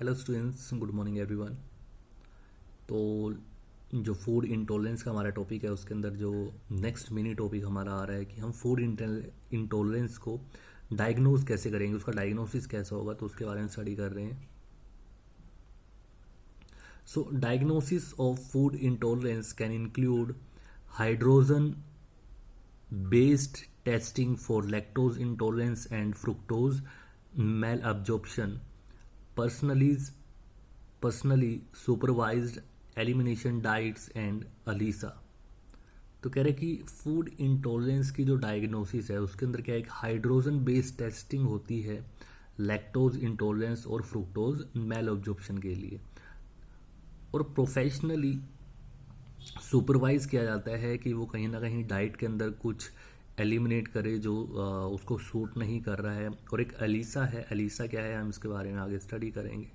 Hello students, good morning everyone. तो जो food intolerance का हमारा टॉपिक है उसके अंदर जो नेक्स्ट मिनी टॉपिक हमारा आ रहा है कि हम फूड इंटॉलरेंस को डायग्नोज कैसे करेंगे, उसका डायग्नोसिस कैसा होगा, तो उसके बारे में स्टडी कर रहे हैं। So diagnosis of food intolerance can include hydrogen based testing for lactose intolerance and fructose malabsorption, personally supervised elimination diets and ELISA. तो कह रहे कि फूड इंटॉलरेंस की जो डायग्नोसिस है उसके अंदर क्या है, एक हाइड्रोजन बेस्ड टेस्टिंग होती है लैक्टोज इंटॉलरेंस और फ्रुक्टोज मेल ऑब्जॉर्प्शन के लिए, और प्रोफेशनली सुपरवाइज किया जाता है कि वो कहीं ना कहीं डाइट के अंदर कुछ एलिमिनेट करे जो उसको सूट नहीं कर रहा है। और एक अलीसा है, अलीसा क्या है हम इसके बारे में आगे स्टडी करेंगे।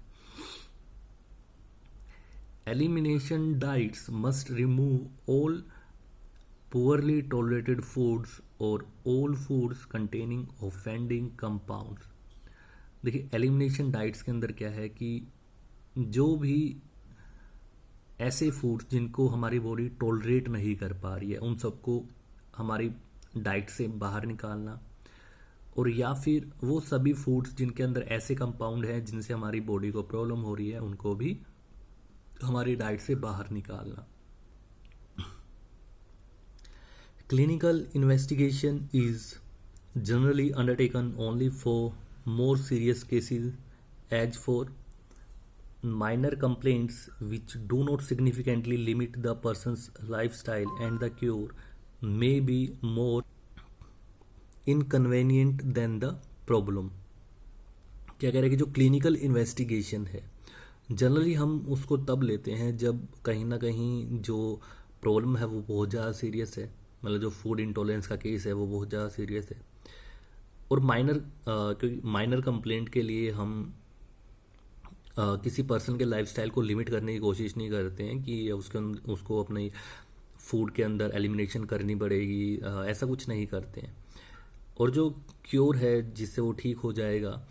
Elimination diets must remove all poorly tolerated foods और all foods containing offending compounds. देखिए, एलिमिनेशन डाइट्स के अंदर क्या है कि जो भी ऐसे फूड्स जिनको हमारी बॉडी टॉलरेट नहीं कर पा रही है उन सबको हमारी डाइट से बाहर निकालना, और या फिर वो सभी फूड्स जिनके अंदर ऐसे कंपाउंड हैं जिनसे हमारी बॉडी को प्रॉब्लम हो रही है उनको भी हमारी डाइट से बाहर निकालना। Clinical investigation is generally undertaken only for more serious cases as for minor complaints which do not significantly limit the person's lifestyle, and the cure may be more inconvenient than the problem। क्या कह रहे हैं कि जो clinical investigation है generally हम उसको तब लेते हैं जब कहीं ना कहीं जो प्रॉब्लम है वो बहुत ज़्यादा सीरियस है, मतलब जो फूड इंटॉलरेंस का केस है वो बहुत ज़्यादा सीरियस है। और क्योंकि माइनर कंप्लेंट के लिए हम किसी पर्सन के लाइफस्टाइल को लिमिट करने की कोशिश नहीं करते हैं कि उसको अपनी फूड के अंदर एलिमिनेशन करनी पड़ेगी, ऐसा कुछ नहीं करते हैं। और जो क्योर है जिससे वो ठीक हो जाएगा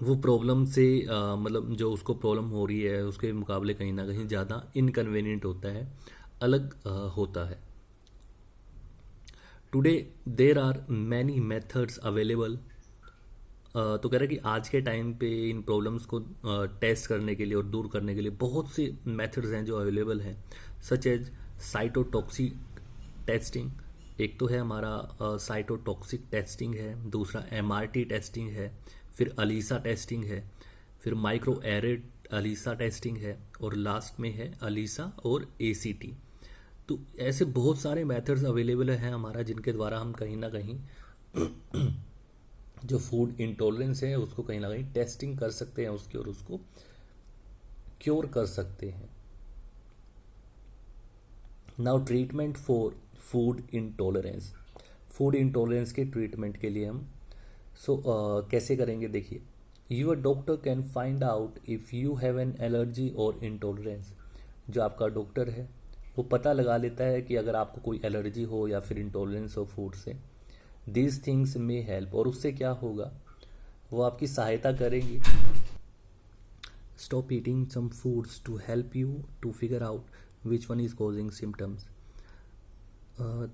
वो प्रॉब्लम से मतलब जो उसको प्रॉब्लम हो रही है उसके मुकाबले कहीं ना कहीं ज़्यादा इनकन्वीनियंट होता है, अलग होता है। Today there are many methods available. तो कह रहा है कि आज के टाइम पे इन प्रॉब्लम्स को टेस्ट करने के लिए और दूर करने के लिए बहुत से मेथड्स हैं जो अवेलेबल हैं, सच एज साइटोटॉक्सिक टेस्टिंग। एक तो है हमारा साइटोटॉक्सिक टेस्टिंग है, दूसरा एमआरटी टेस्टिंग है, फिर अलीसा टेस्टिंग है, फिर माइक्रो एरेड अलीसा टेस्टिंग है, और लास्ट में है अलीसा और एसीटी। तो ऐसे बहुत सारे मेथड्स अवेलेबल हैं हमारा जिनके द्वारा हम कहीं ना कहीं जो फूड इंटॉलरेंस है उसको कहीं ना कहीं टेस्टिंग कर सकते हैं उसकी, और उसको क्योर कर सकते हैं। Now treatment for food intolerance. Food intolerance के ट्रीटमेंट के लिए हम कैसे करेंगे, देखिए, your doctor can find out if you have an allergy or intolerance. जो आपका डॉक्टर है वो पता लगा लेता है कि अगर आपको कोई एलर्जी हो या फिर इंटॉलरेंस हो फूड से। दीज थिंग्स मे हेल्प, और उससे क्या होगा, वो आपकी सहायता करेंगी। Stop eating some foods to help you to figure out which one is causing symptoms.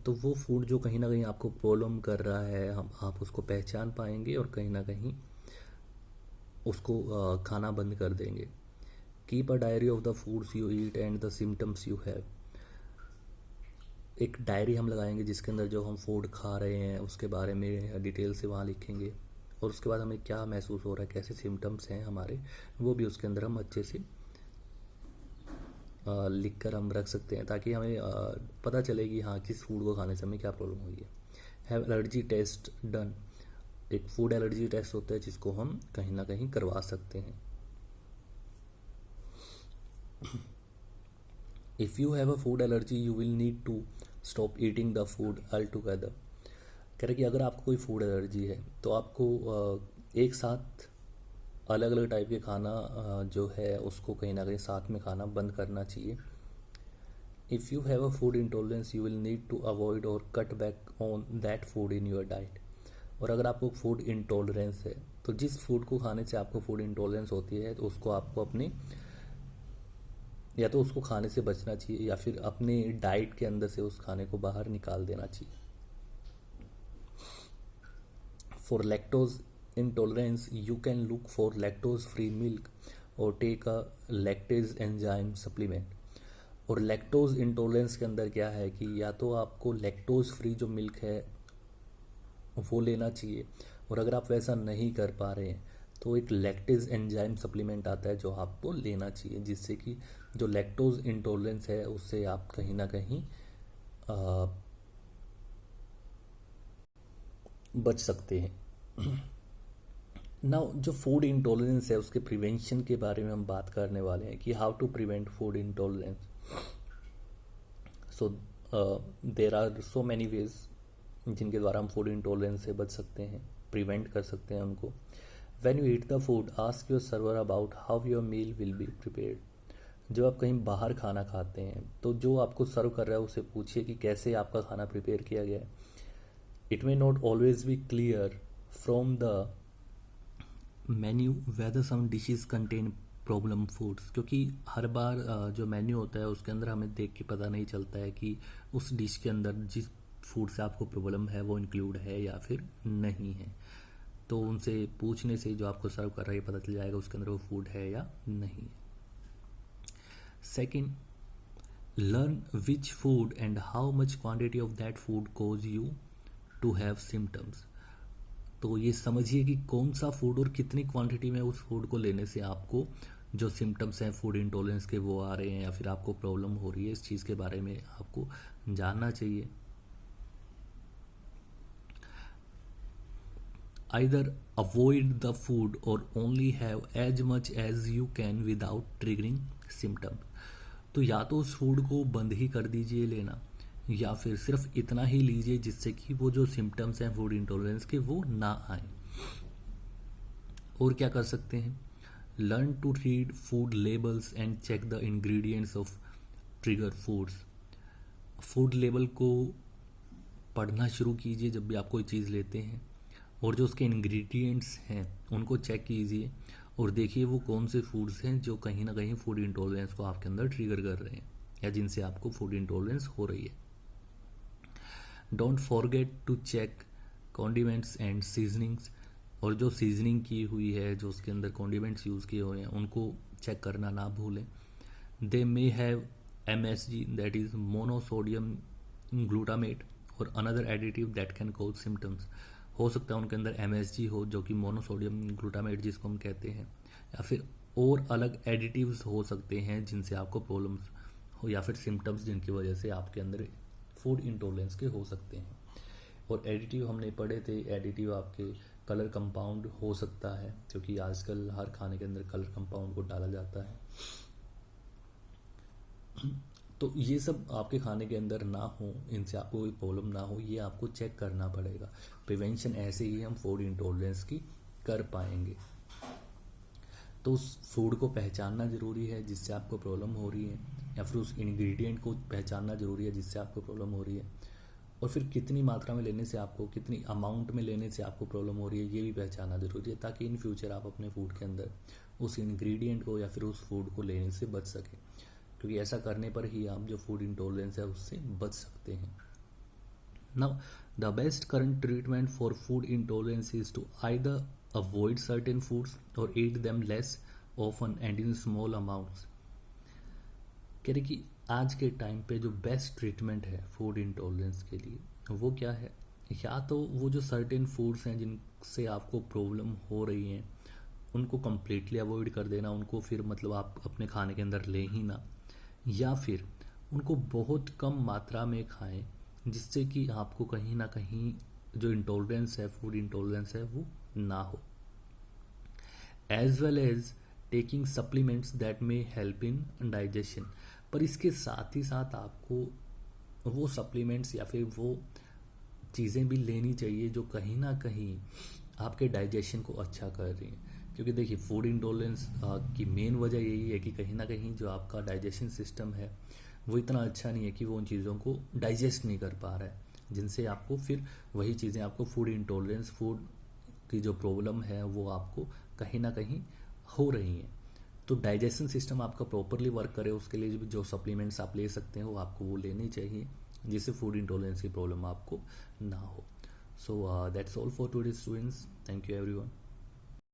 तो वो फूड जो कहीं ना कहीं आपको प्रॉब्लम कर रहा है आप उसको पहचान पाएंगे और कहीं ना कहीं उसको खाना बंद कर देंगे। Keep a diary of the foods you eat and the symptoms you have. एक डायरी हम लगाएंगे जिसके अंदर जो हम फूड खा रहे हैं उसके बारे में डिटेल से वहाँ लिखेंगे, और उसके बाद हमें क्या महसूस हो रहा है, कैसे सिम्टम्स हैं हमारे, वो भी उसके अंदर हम अच्छे से लिख कर हम रख सकते हैं, ताकि हमें पता चले कि हाँ किस फूड को खाने से हमें क्या प्रॉब्लम हुई है। Have allergy test done. एक फूड एलर्जी टेस्ट होता है जिसको हम कहीं ना कहीं करवा सकते हैं। If you have a food allergy you will need to stop eating the food all together. कह रहे कि अगर आपको कोई फूड एलर्जी है तो आपको एक साथ अलग अलग टाइप के खाना जो है उसको कहीं ना कहीं साथ में खाना बंद करना चाहिए। If you have a food intolerance you will need to avoid or cut back on that food in your diet. और अगर आपको फूड इंटॉलरेंस है तो जिस फूड को खाने से आपको फूड इंटॉलरेंस होती है तो उसको आपको अपने या तो उसको खाने से बचना चाहिए या फिर अपने डाइट के अंदर से उस खाने को बाहर निकाल देना चाहिए। For lactose intolerance you can look for lactose free milk or take a lactase enzyme supplement. और लैक्टोज इंटॉलरेंस के अंदर क्या है कि या तो आपको लैक्टोज फ्री जो मिल्क है वो लेना चाहिए, और अगर आप वैसा नहीं कर पा रहे हैं तो एक लैक्टेज एंजाइम सप्लीमेंट आता है जो आपको लेना चाहिए, जिससे कि जो लैक्टोज इंटॉलरेंस है उससे आप कहीं ना कहीं बच सकते हैं। ना जो फूड इंटॉलरेंस है उसके प्रिवेंशन के बारे में हम बात करने वाले हैं कि how to prevent food intolerance. So there are so many ways जिनके द्वारा हम फूड इंटॉलरेंस से बच सकते हैं, प्रिवेंट कर सकते हैं उनको। When you eat the food ask your server about how your meal will be prepared. जब आप कहीं बाहर खाना खाते हैं तो जो आपको सर्व कर रहा है उसे पूछिए कि कैसे आपका खाना प्रिपेयर किया गया है। It may not always be clear from the menu whether some dishes contain problem foods, क्योंकि हर बार जो मेन्यू होता है उसके अंदर हमें देख के पता नहीं चलता है कि उस डिश के अंदर जिस फूड से आपको प्रॉब्लम है वो इंक्लूड है या फिर नहीं है। तो उनसे पूछने से जो आपको सर्व कर रहा है पता चल जाएगा उसके अंदर वो फूड है या नहीं। Second, learn which food and how much quantity of that food cause you to have symptoms. तो ये समझिए कि कौन सा फूड और कितनी क्वांटिटी में उस फूड को लेने से आपको जो सिम्टम्स हैं फूड इंटॉलरेंस के वो आ रहे हैं या फिर आपको प्रॉब्लम हो रही है, इस चीज़ के बारे में आपको जानना चाहिए। Either avoid the food or only have as much as you can without triggering symptoms। तो या तो उस फूड को बंद ही कर दीजिए लेना या फिर सिर्फ इतना ही लीजिए जिससे कि वो जो सिम्टम्स हैं फूड इंटॉलरेंस के वो ना आए। और क्या कर सकते हैं, learn to read food labels and check the ingredients of trigger foods. Food label को पढ़ना शुरू कीजिए जब भी आप कोई चीज़ लेते हैं, और जो उसके इंग्रेडिएंट्स हैं उनको चेक कीजिए और देखिए वो कौन से फूड्स हैं जो कहीं ना कहीं फूड इंटॉलरेंस को आपके अंदर ट्रिगर कर रहे हैं या जिनसे आपको फूड इंटॉलरेंस हो रही है। Don't forget to check condiments and seasonings. और जो सीजनिंग की हुई है, जो उसके अंदर कॉन्डिमेंट्स यूज़ किए हुए हैं उनको चेक करना ना भूलें। They may have MSG that is monosodium glutamate और another additive that can cause symptoms. हो सकता है उनके अंदर MSG हो जो कि मोनोसोडियम ग्लूटामेट जिसको हम कहते हैं, या फिर और अलग एडिटिव्स हो सकते हैं जिनसे आपको प्रॉब्लम्स हो या फिर सिम्टम्स जिनकी वजह से आपके अंदर फूड इंटॉलरेंस के हो सकते हैं। और एडिटिव हमने पढ़े थे, एडिटिव आपके कलर कंपाउंड हो सकता है क्योंकि आजकल हर खाने के अंदर कलर कंपाउंड को डाला जाता है। तो ये सब आपके खाने के अंदर ना हो, इनसे आपको कोई प्रॉब्लम ना हो, ये आपको चेक करना पड़ेगा। प्रिवेंशन ऐसे ही हम फूड इंटॉलरेंस की कर पाएंगे। तो उस फूड को पहचानना ज़रूरी है जिससे आपको प्रॉब्लम हो रही है, या फिर उस इंग्रेडिएंट को पहचानना ज़रूरी है जिससे आपको प्रॉब्लम हो रही है, और फिर कितनी मात्रा में लेने से आपको, कितनी अमाउंट में लेने से आपको प्रॉब्लम हो रही है ये भी पहचानना ज़रूरी है, ताकि इन फ्यूचर आप अपने फूड के अंदर उस इंग्रेडिएंट को या फिर उस फूड को लेने से बच सकें, क्योंकि ऐसा करने पर ही आप जो फूड इंटॉलरेंस है उससे बच सकते हैं। Now the best current treatment for food intolerance is to either avoid certain foods or eat them less often and in small amounts. कह रहे कि आज के टाइम पे जो बेस्ट ट्रीटमेंट है फूड इंटॉलरेंस के लिए वो क्या है, या तो वो जो सर्टेन फूड्स हैं जिनसे आपको प्रॉब्लम हो रही हैं उनको कम्प्लीटली अवॉइड कर देना, उनको फिर मतलब आप अपने खाने के अंदर ले ही ना, या फिर उनको बहुत कम मात्रा में खाएं जिससे कि आपको कहीं ना कहीं जो इंटॉलरेंस है, फूड इंटॉलरेंस है, वो ना हो। As well as taking supplements that may help in digestion. पर इसके साथ ही साथ आपको वो सप्लीमेंट्स या फिर वो चीज़ें भी लेनी चाहिए जो कहीं ना कहीं आपके डाइजेशन को अच्छा कर रही हैं, क्योंकि देखिए फूड इंटॉलरेंस की मेन वजह यही है कि कहीं ना कहीं जो आपका डाइजेशन सिस्टम है वो इतना अच्छा नहीं है कि वो उन चीज़ों को डाइजेस्ट नहीं कर पा रहा है। जिनसे आपको फिर वही चीज़ें, आपको फूड इंटॉलरेंस, फूड की जो प्रॉब्लम है वो आपको कहीं ना कहीं हो रही हैं। तो डाइजेशन सिस्टम आपका प्रॉपरली वर्क करे, उसके लिए जो सप्लीमेंट्स आप ले सकते हैं वो आपको वो लेने चाहिए, जिससे फूड इंटॉलरेंस की प्रॉब्लम आपको ना हो। So that's all for today students, thank you everyone.